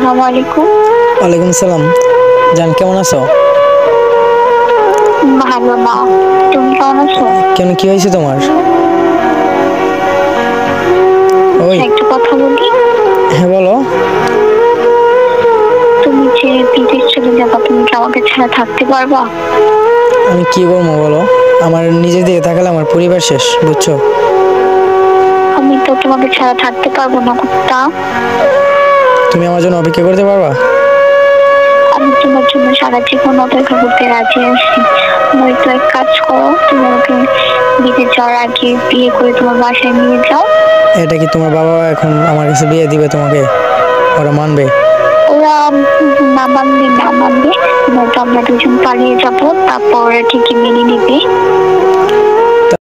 আসসালামু আলাইকুম। ওয়ালাইকুম সালাম। জান, কেমন আছো? ভালো না। তুমি কেমন আছো? কেন, কি হয়েছে তোমার? ওই, একটা কথা বলি। হ্যাঁ বলো। তুমি যে বিদেশ চলে যাবা, তুমি কি আমাকে ছাড়া থাকতে পারবা? আমি কি বলবো বলো, আমার নিজের দিকে তাকালে আমার পরিবার শেষ, বুঝছো? আমি তো তোমাকে ছাড়া থাকতে পারবো না কুত্তা। তুমি আমার জন্য অপেক্ষা করতে পারবা? আমি তোমার জন্য সারা জীবন অপেক্ষা করতে রাজি আছি। নয়তো এক কাজ করো, তুমি আমাকে বিদেশ যাওয়ার আগে বিয়ে করে তোমার বাসায় নিয়ে যাও। এটা কি তোমার বাবা এখন আমার কাছে বিয়ে দিবে তোমাকে? ওরা মানবে? ওরা না মানবে, নয়তো আমরা দুজন পালিয়ে যাবো, তারপর ঠিকই মেনে নিবে।